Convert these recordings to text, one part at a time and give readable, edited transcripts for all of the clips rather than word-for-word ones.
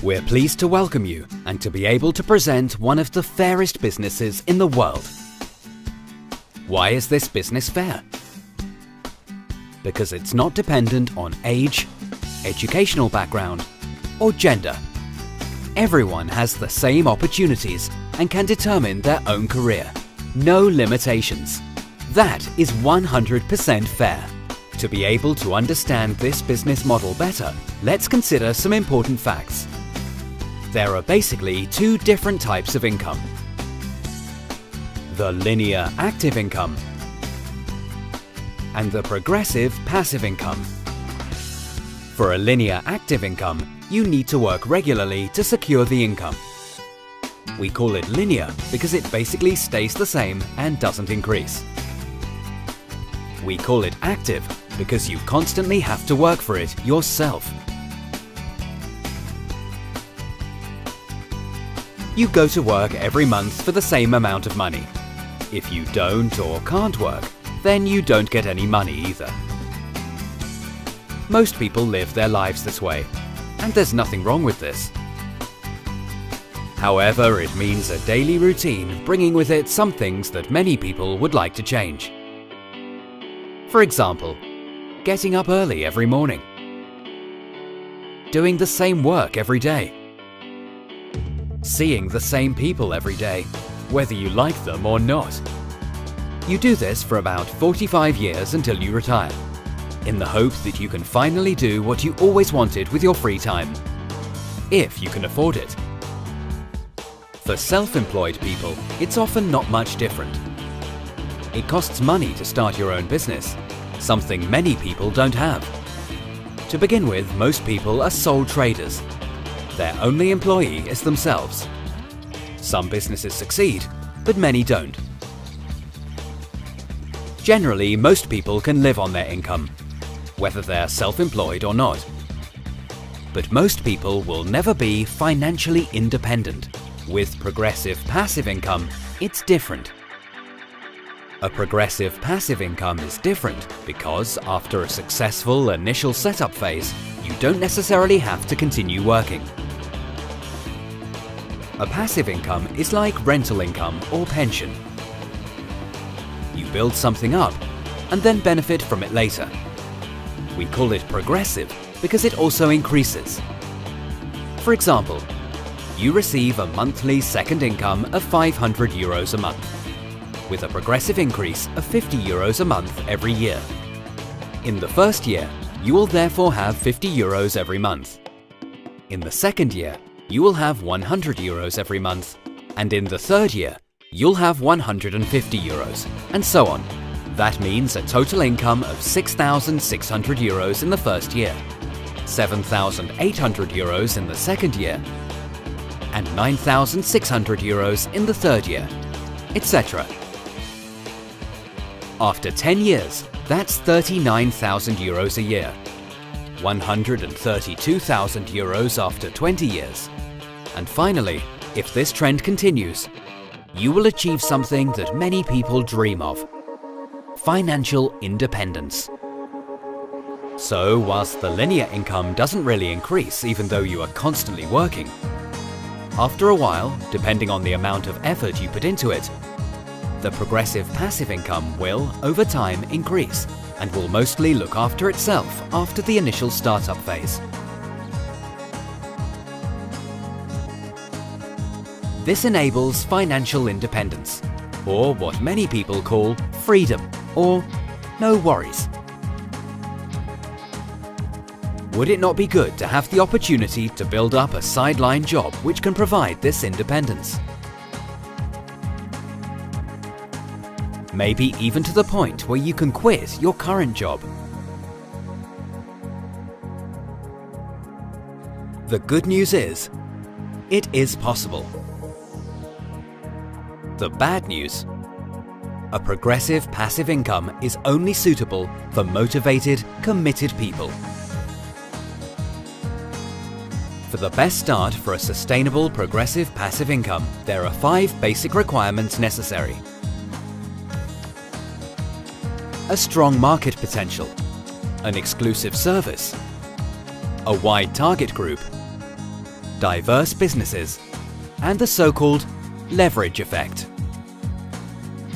We're pleased to welcome you and to be able to present one of the fairest businesses in the world. Why is this business fair? Because it's not dependent on age, educational background, or gender. Everyone has the same opportunities and can determine their own career. No limitations. That is 100% fair. To be able to understand this business model better, let's consider some important facts. There are basically two different types of income. The linear active income and the progressive passive income. For a linear active income, you need to work regularly to secure the income. We call it linear because it basically stays the same and doesn't increase. We call it active because you constantly have to work for it yourself. You go to work every month for the same amount of money. If you don't or can't work, then you don't get any money either. Most people live their lives this way, and there's nothing wrong with this. However, it means a daily routine bringing with it some things that many people would like to change. For example, getting up early every morning, doing the same work every day, seeing the same people every day, whether you like them or not. You do this for about 45 years until you retire, in the hope that you can finally do what you always wanted with your free time, if you can afford it. For self-employed people, it's often not much different. It costs money to start your own business, something many people don't have. To begin with, most people are sole traders. Their only employee is themselves. Some businesses succeed, but many don't. Generally, most people can live on their income, whether they're self-employed or not. But most people will never be financially independent. With progressive passive income, it's different. A progressive passive income is different because after a successful initial setup phase, you don't necessarily have to continue working. A passive income is like rental income or pension. You build something up and then benefit from it later. We call it progressive because it also increases. For example, you receive a monthly second income of €500 a month, with a progressive increase of €50 a month every year. In the first year, you will therefore have €50 every month. In the second year, you will have €100 every month, and in the third year, you'll have €150, and so on. That means a total income of €6,600 in the first year, €7,800 in the second year, and €9,600 in the third year, etc. After 10 years, that's €39,000 a year, €132,000 after 20 years. And finally, if this trend continues, you will achieve something that many people dream of: financial independence. So, whilst the linear income doesn't really increase even though you are constantly working, after a while, depending on the amount of effort you put into it, the progressive passive income will, over time, increase and will mostly look after itself after the initial startup phase. This enables financial independence, or what many people call freedom, or no worries. Would it not be good to have the opportunity to build up a sideline job which can provide this independence? Maybe even to the point where you can quit your current job. The good news is, it is possible. The bad news: a progressive passive income is only suitable for motivated, committed people. For the best start for a sustainable progressive passive income, there are 5 basic requirements necessary. A strong market potential, an exclusive service, a wide target group, diverse businesses, and the so-called leverage effect.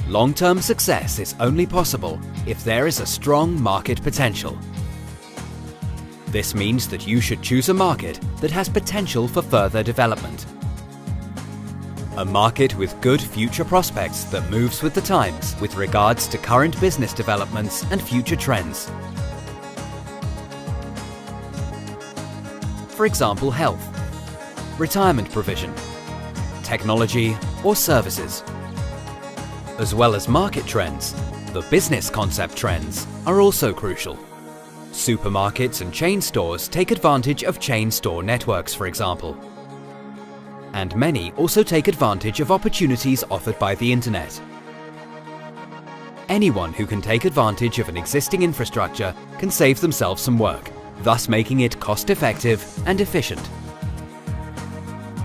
Long-term success is only possible if there is a strong market potential. This means that you should choose a market that has potential for further development. A market with good future prospects that moves with the times with regards to current business developments and future trends. For example, health, retirement provision, technology or services. As well as market trends, the business concept trends are also crucial. Supermarkets and chain stores take advantage of chain store networks, for example. And many also take advantage of opportunities offered by the internet. Anyone who can take advantage of an existing infrastructure can save themselves some work, thus making it cost-effective and efficient.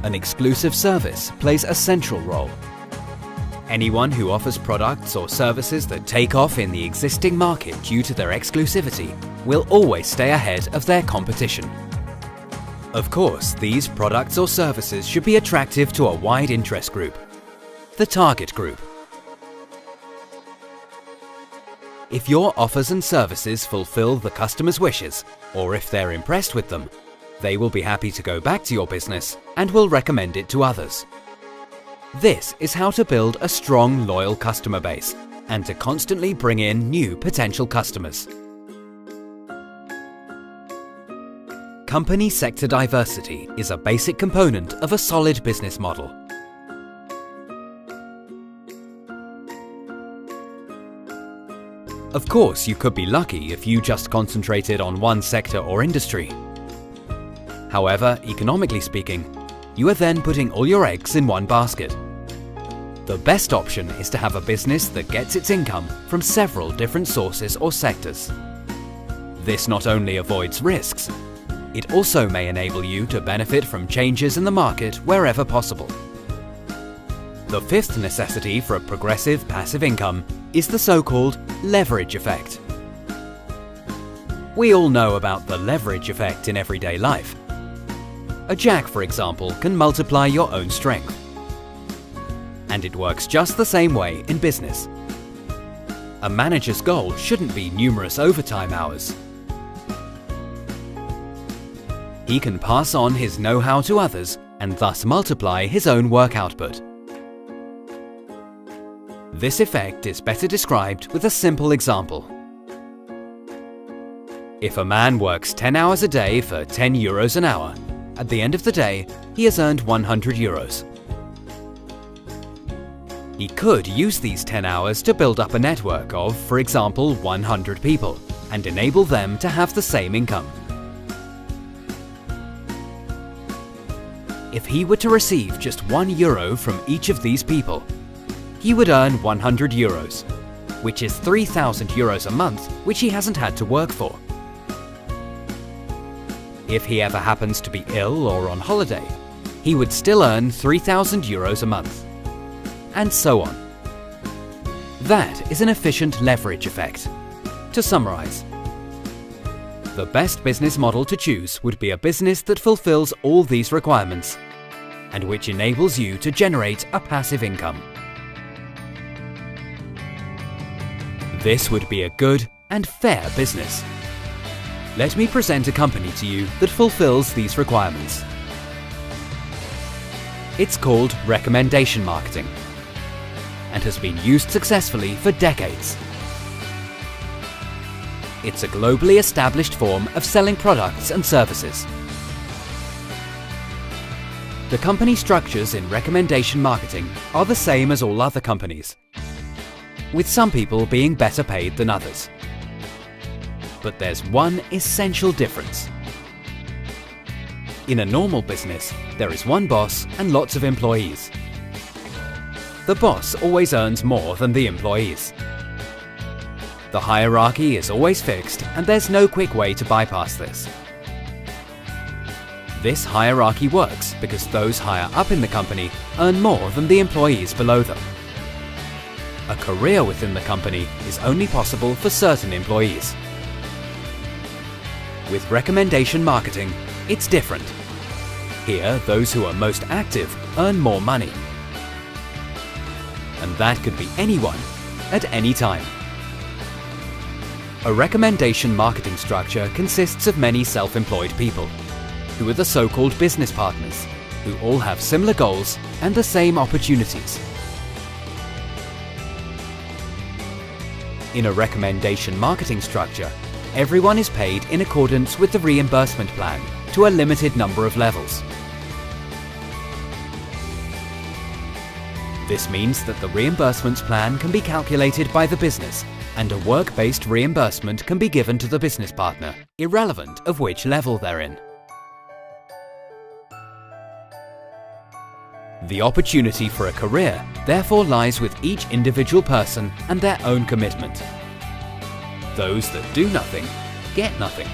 An exclusive service plays a central role. Anyone who offers products or services that take off in the existing market due to their exclusivity will always stay ahead of their competition. Of course, these products or services should be attractive to a wide interest group, the target group. If your offers and services fulfill the customer's wishes, or if they're impressed with them, they will be happy to go back to your business and will recommend it to others. This is how to build a strong, loyal customer base and to constantly bring in new potential customers. Company sector diversity is a basic component of a solid business model. Of course, you could be lucky if you just concentrated on one sector or industry. However, economically speaking, you are then putting all your eggs in one basket. The best option is to have a business that gets its income from several different sources or sectors. This not only avoids risks, it also may enable you to benefit from changes in the market wherever possible. The fifth necessity for a progressive passive income is the so-called leverage effect. We all know about the leverage effect in everyday life. A jack, for example, can multiply your own strength. And it works just the same way in business. A manager's goal shouldn't be numerous overtime hours. He can pass on his know-how to others and thus multiply his own work output. This effect is better described with a simple example. If a man works 10 hours a day for 10 euros an hour, at the end of the day, he has earned 100 euros. He could use these 10 hours to build up a network of, for example, 100 people and enable them to have the same income. If he were to receive just €1 from each of these people, he would earn 100 euros, which is 3,000 euros a month, which he hasn't had to work for. If he ever happens to be ill or on holiday, he would still earn 3,000 euros a month. And so on. That is an efficient leverage effect. To summarize, the best business model to choose would be a business that fulfills all these requirements and which enables you to generate a passive income. This would be a good and fair business. Let me present a company to you that fulfills these requirements. It's called recommendation marketing and has been used successfully for decades. It's a globally established form of selling products and services. The company structures in recommendation marketing are the same as all other companies, with some people being better paid than others. But there's one essential difference. In a normal business, there is one boss and lots of employees. The boss always earns more than the employees. The hierarchy is always fixed and there's no quick way to bypass this. This hierarchy works because those higher up in the company earn more than the employees below them. A career within the company is only possible for certain employees. With recommendation marketing, it's different. Here, those who are most active earn more money. And that could be anyone, at any time. A recommendation marketing structure consists of many self-employed people, who are the so-called business partners, who all have similar goals and the same opportunities. In a recommendation marketing structure, everyone is paid in accordance with the reimbursement plan to a limited number of levels. This means that the reimbursements plan can be calculated by the business, and a work-based reimbursement can be given to the business partner, irrelevant of which level they're in. The opportunity for a career therefore lies with each individual person and their own commitment. Those that do nothing get nothing.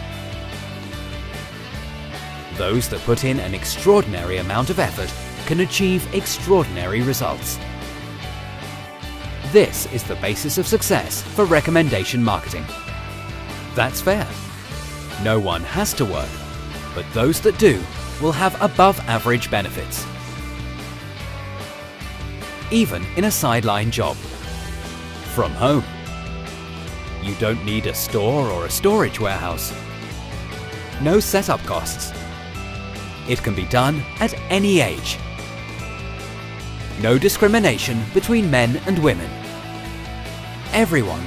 Those that put in an extraordinary amount of effort can achieve extraordinary results. This is the basis of success for recommendation marketing. That's fair. No one has to work, but those that do will have above average benefits. Even in a sideline job. From home. You don't need a store or a storage warehouse. No setup costs. It can be done at any age. No discrimination between men and women. Everyone